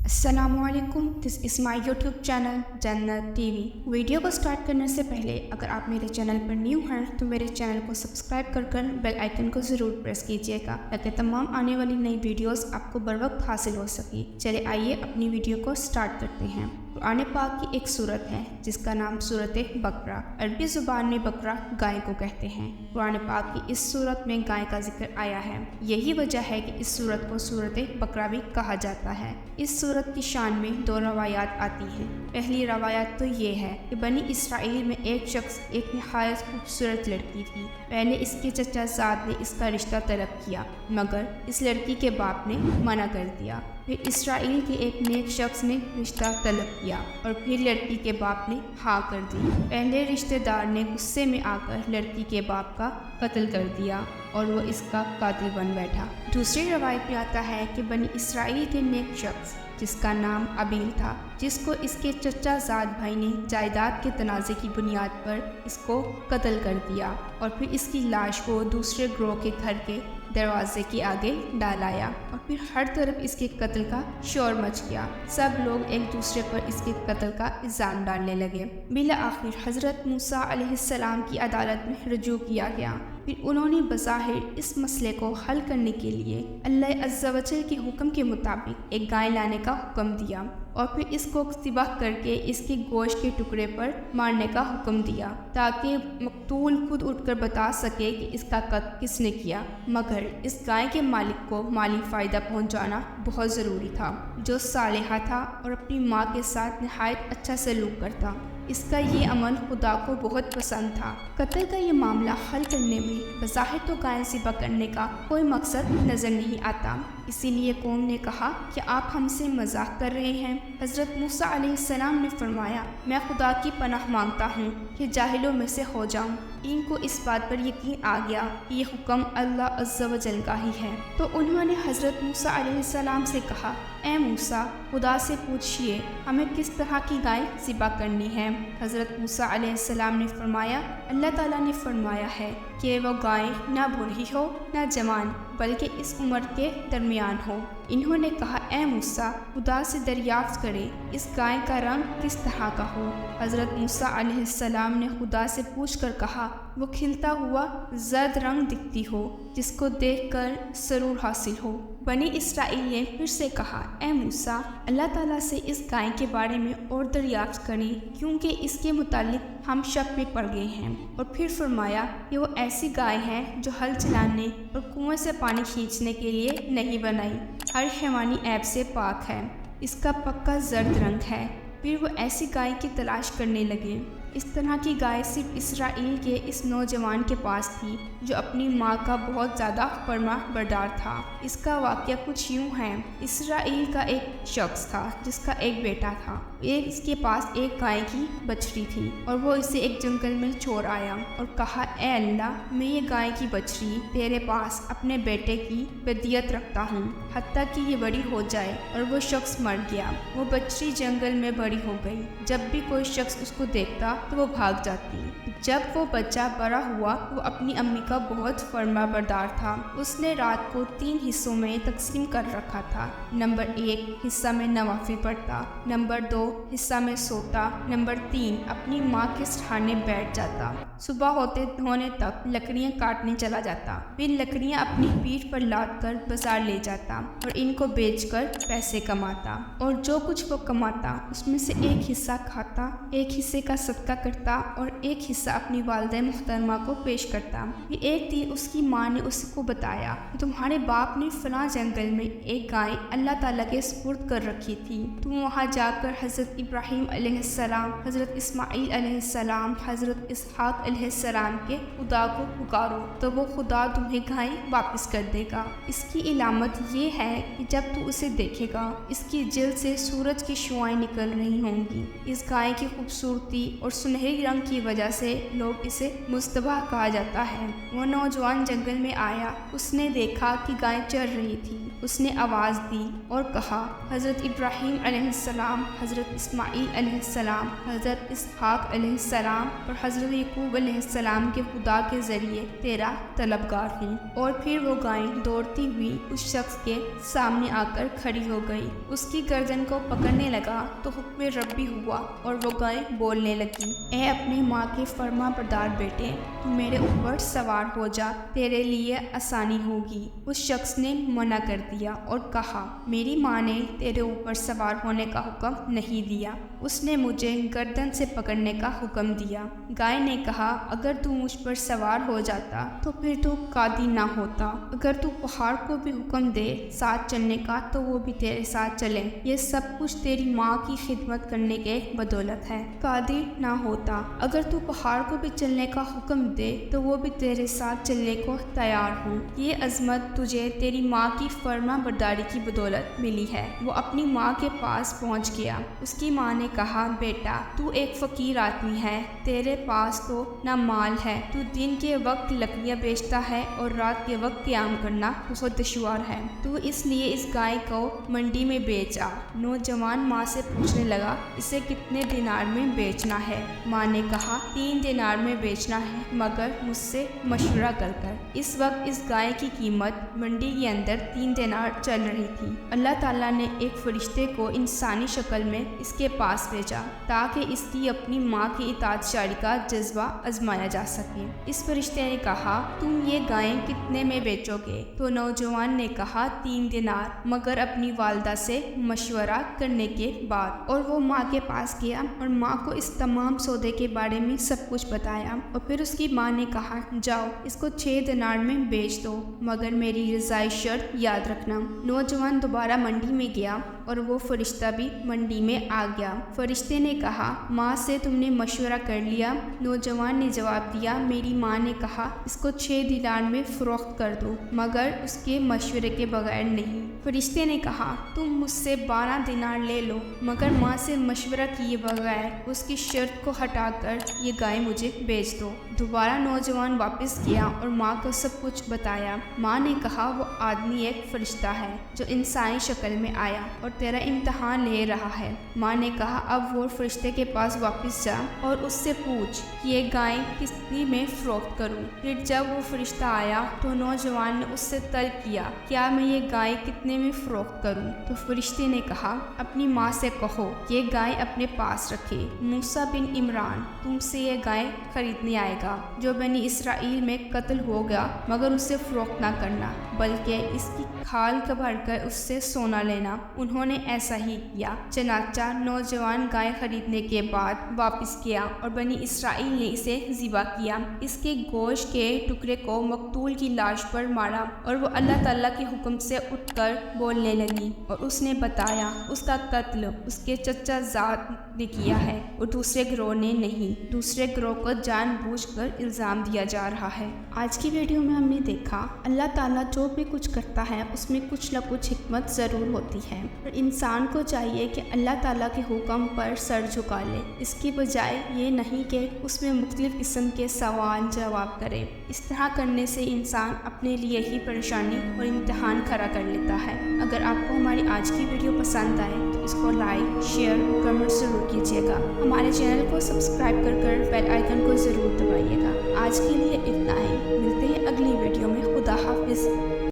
अस्सलाम वालेकुम, this is my YouTube channel जन्नत टीवी। वीडियो को स्टार्ट करने से पहले अगर आप मेरे चैनल पर न्यू हैं तो मेरे चैनल को सब्सक्राइब कर बेल आइकन को ज़रूर प्रेस कीजिएगा ताकि तमाम आने वाली नई वीडियोस आपको बर वक्त हासिल हो सके। चले आइए अपनी वीडियो को स्टार्ट करते हैं। कुरान पाक की एक सूरत है जिसका नाम सूरत बकरा, अरबी ज़ुबान में बकरा गाय को कहते हैं। कुरान पाक की इस सूरत में गाय का जिक्र आया है। यही वजह है कि इस सूरत को सूरत बकरा भी कहा जाता है। इस सूरत की शान में दो रवायात आती हैं। पहली रवायत तो ये है कि बनी इसराइल में एक शख्स एक नहायत खूबसूरत लड़की थी। पहले इसके चचा ज़ाद ने इसका रिश्ता तलब किया मगर इस लड़की के बाप ने मना कर दिया। फिर इसराइल के एक नेक शख्स ने रिश्ता तलब किया और फिर लड़की के बाप ने हाँ कर दी। पहले रिश्तेदार ने गुस्से में आकर लड़की के बाप का कत्ल कर दिया और वो इसका कातिल बन बैठा। दूसरी रवायत में आता है कि बनी इसराइल के नेक शख्स जिसका नाम अबील था, जिसको इसके चचा ज़ाद भाई ने जायदाद के तनाज़े की बुनियाद पर इसको कत्ल कर दिया और फिर इसकी लाश को दूसरे ग्रोह के घर के दरवाजे के आगे डालाया और फिर हर तरफ इसके कत्ल का शोर मच गया। सब लोग एक दूसरे पर इसके कत्ल का इल्ज़ाम डालने लगे। बिला आखिर हज़रत मूसा अलैहिस्सलाम की अदालत में रजू किया गया। फिर उन्होंने बज़ाहिर इस मसले को हल करने के लिए अल्लाह अज़्ज़ा वजल के हुक्म के मुताबिक एक गाय लाने का हुक्म दिया और फिर इसको ज़िबह करके इसके गोश्त के टुकड़े पर मारने का हुक्म दिया ताकि मकतूल खुद उठकर बता सके कि इसका कत्ल किसने किया। मगर इस गाय के मालिक को माली फ़ायदा पहुंचाना बहुत ज़रूरी था, जो सालिहा था और अपनी माँ के साथ नहायत अच्छा सलूक करता। इसका ये अमल खुदा को बहुत पसंद था। कत्ल का ये मामला हल करने में बज़ाहिर तो गाय ज़िबह करने का कोई मकसद नज़र नहीं आता। इसीलिए कौम ने कहा कि आप हमसे मजाक कर रहे हैं। हज़रत मूसा अलैहिस्सलाम ने फरमाया, मैं खुदा की पनाह मांगता हूँ कि जाहिलों में से हो जाऊँ। इनको इस बात पर यकीन आ गया कि ये हुक्म अल्लाह अज़्ज़ा व जल का ही है। तो उन्होंने हज़रत मूसा अलैहिस्सलाम से कहा, ए मूसा, खुदा से पूछिए हमें किस तरह की गाय ज़िबह करनी है। हज़रत मूसा अलैहिस्सलाम ने फरमाया, अल्लाह ताला ने फरमाया है कि वो गाय ना बूढ़ी हो ना जवान बल्कि इस उम्र के दरमियान हो। इन्होंने कहा, ए मूसा, खुदा से दरियाफ्त करें इस गाय का रंग किस तरह का हो। हज़रत मूसा अलैहिस्सलाम ने खुदा से पूछकर कहा, वो खिलता हुआ जर्द रंग दिखती हो जिसको देखकर सरूर हासिल हो। बनी इसराइल ने फिर से कहा, ए मूसा, अल्लाह ताला से इस गाय के बारे में और दरियाफ्त करें क्योंकि इसके मुतालिक हम शक में पड़ गए हैं। और फिर फरमाया कि वो ऐसी गाय है जो हल चलाने और कुएं से पानी खींचने के लिए नहीं बनाई, हर हैवानी ऐब से पाक है, इसका पक्का जर्द रंग है। फिर वो ऐसी गाय की तलाश करने लगे। इस तरह की गाय सिर्फ इसराइल के इस नौजवान के पास थी जो अपनी माँ का बहुत ज़्यादा फर्मा बरदार था। इसका वाक़या कुछ यूँ है। इसराइल का एक शख्स था जिसका एक बेटा था। इसके पास एक गाय की बछड़ी थी और वो इसे एक जंगल में छोड़ आया और कहा, ए अल्लाह, मैं ये गाय की बछड़ी तेरे पास अपने बेटे की वदियत रखता हूँ हत्ता कि ये बड़ी हो जाए। और वो शख्स मर गया। वो बछड़ी जंगल में बड़ी हो गई। जब भी कोई शख्स उसको देखता तो वो भाग जाती। जब वो बच्चा बड़ा हुआ वो अपनी अम्मी का बहुत फर्मा बरदार था। उसने रात को 3 हिस्सों में तकसीम कर रखा था। नंबर 1 हिस्सा में नवाफिल पढ़ता, नंबर 2 हिस्सा में सोता, नंबर 3 अपनी माँ के सहारे बैठ जाता। सुबह होने तक लकड़ियाँ काटने चला जाता, फिर लकड़ियाँ अपनी पीठ पर लाद कर बाजार ले जाता और इनको बेचकर पैसे कमाता। और जो कुछ वो कमाता उसमें से एक हिस्सा खाता, एक हिस्से का सदका करता और एक हिस्सा अपनी वालिदा मुहतरमा को पेश करता। फिर एक दिन उसकी माँ ने उसको बताया, तुम्हारे बाप ने फला जंगल में एक गाय अल्लाह ताला के सुपुर्द कर रखी थी। तुम वहाँ जाकर हज़रत इब्राहीम अलैहिस्सलाम, हज़रत इस्माईल अलैहिस्सलाम, हज़रत इसहाक अलैहिस्सलाम के खुदा को पुकारो तो वो खुदा तुम्हें गाय वापस कर देगा। इसकी इलामत ये है कि जब तू उसे देखेगा इसकी जिल्द से सूरज की शुआएं निकल रही होंगी। इस गाय की खूबसूरती और सुनहरी रंग की वजह से लोग इसे मुस्तबा कहा जाता है। वो नौजवान जंगल में आया, उसने देखा कि गाय चर रही थी। उसने आवाज़ दी और कहा, हज़रत इब्राहीम अलैहिस्सलाम, हज़रत इस्माईल अलैहिस्सलाम, हज़रत इसहाक अलैहिस्सलाम और हज़रत यकूब अलैहिस्सलाम के खुदा के ज़रिए तेरा तलबगार हूँ। और फिर वो गाय दौड़ती हुई उस शख्स के सामने आकर खड़ी हो गई। उसकी गर्दन को पकड़ने लगा तो हुक्म रब्बी हुआ और वो गाय बोलने लगी, ए अपनी माँ के फर्मा बरदार बेटे, तू मेरे ऊपर सवार हो जा, तेरे लिए आसानी होगी। उस शख्स ने मना कर दिया और कहा, मेरी माँ ने तेरे ऊपर सवार होने का हुक्म नहीं दिया, उसने मुझे गर्दन से पकड़ने का हुक्म दिया। गाय ने कहा, अगर तू मुझ पर सवार हो जाता तो फिर तू कादी ना होता। अगर तू पहाड़ को भी हुक्म दे साथ चलने का तो वो भी तेरे साथ चले। ये सब कुछ तेरी माँ की खिदमत करने के बदौलत है। कादी ना होता। अगर तू पहाड़ को भी चलने का हुक्म दे तो वो भी तेरे साथ चलने को तैयार हूँ। ये अजमत तुझे तेरी माँ की फर्मा बरदारी की बदौलत मिली है। वो अपनी माँ के पास पहुँच गया। उसकी माँ ने कहा, बेटा तू एक फ़कीर आदमी है, तेरे पास तो ना माल है, तू दिन के वक्त लकड़ियाँ बेचता है और रात के वक्त क़याम करना बहुत दुश्वार है, तू इसलिए इस गाय को मंडी में बेच आ। नौजवान माँ से पूछने लगा, इसे कितने दिनार में बेचना है? माँ ने कहा, 3 दिनार में बेचना है, मगर मुझसे मशवरा कर कर। इस वक्त इस गाय की कीमत मंडी के अंदर 3 दिनार चल रही थी। अल्लाह ताला ने एक फरिश्ते को इंसानी शक्ल में इसके पास भेजा ताकि इसकी अपनी माँ की इताअतशारी का जज्बा आजमाया जा सके। इस फरिश्ते ने कहा, तुम ये गाय कितने में बेचोगे? तो नौजवान ने कहा, 3 दिनार, मगर अपनी वालदा से मशवरा करने के बाद। और वो माँ के पास गया और माँ को इस तमाम सौदे के बारे में सब कुछ बताया। और फिर उसकी माँ ने कहा, जाओ इसको 6 दिनार में बेच दो, मगर मेरी रज़ाई शर्त याद रखना। नौजवान दोबारा मंडी में गया और वो फरिश्ता भी मंडी में आ गया। फरिश्ते ने कहा, माँ से तुमने मशवरा कर लिया? नौजवान ने जवाब दिया, मेरी माँ ने कहा इसको 6 दिनार में फ़रोख्त कर दो, मगर उसके मशवरे के बगैर नहीं। फरिश्ते ने कहा, तुम मुझसे 12 दिनार ले लो, मगर माँ से मशवरा किए बगैर उसकी शर्त को हटाकर ये गाय मुझे बेच दो। दोबारा नौजवान वापस गया और माँ को सब कुछ बताया। माँ ने कहा, वो आदमी एक फरिश्ता है जो इंसानी शक्ल में आया और तेरा इम्तहान ले रहा है। माँ ने कहा, अब वो फरिश्ते के पास वापस जा और उससे पूछ कि ये गाय कितनी में फ़रोख्त करूँ। फिर जब वो फरिश्ता आया तो नौजवान ने उससे तलब किया, क्या मैं ये गाय कितने में फ़रोख्त करूँ? तो फरिश्ते ने कहा, अपनी माँ से कहो ये गाय अपने पास रखे। मूसा बिन इमरान तुमसे ये गाय खरीदने आएगा। जो बनी इसराइल में कत्ल होगा, मगर उससे फ़रोख्त ना करना, बल्कि इसकी खाल कबर कर उससे सोना लेना। उन्होंने ऐसा ही किया। चनाचा नौजवान गाय खरीदने के बाद वापस गया और बनी इसराइल ने इसे ज़िबा किया। इसके गोश्त के टुकड़े को मकतूल की लाश पर मारा और वो अल्लाह ताला के हुक्म से उठकर बोलने लगी और उसने बताया उसका कत्ल उसके चचा ज़ात ने किया है और दूसरे गिरोह ने नहीं। दूसरे गिरोह को जानबूझकर इल्ज़ाम दिया जा रहा है। आज की वीडियो में हमने देखा अल्लाह ताला जो भी कुछ करता है उसमें कुछ न कुछ हिकमत ज़रूर होती है और इंसान को चाहिए कि अल्लाह ताला के हुक्म पर सर झुका ले, इसकी बजाय ये नहीं कि उसमें मुख्तलिफ़ किस्म के सवाल जवाब करे। इस तरह करने से इंसान अपने लिए ही परेशानी और इम्तिहान खड़ा कर लेता है। अगर आपको हमारी आज की वीडियो पसंद आए तो इसको लाइक, शेयर, कमेंट ज़रूर कीजिएगा। हमारे चैनल को सब्सक्राइब कर बेल आइकन को ज़रूर दबाइएगा। आज के लिए इतना ही, मिलते हैं अगली वीडियो में। खुदा हाफिज़।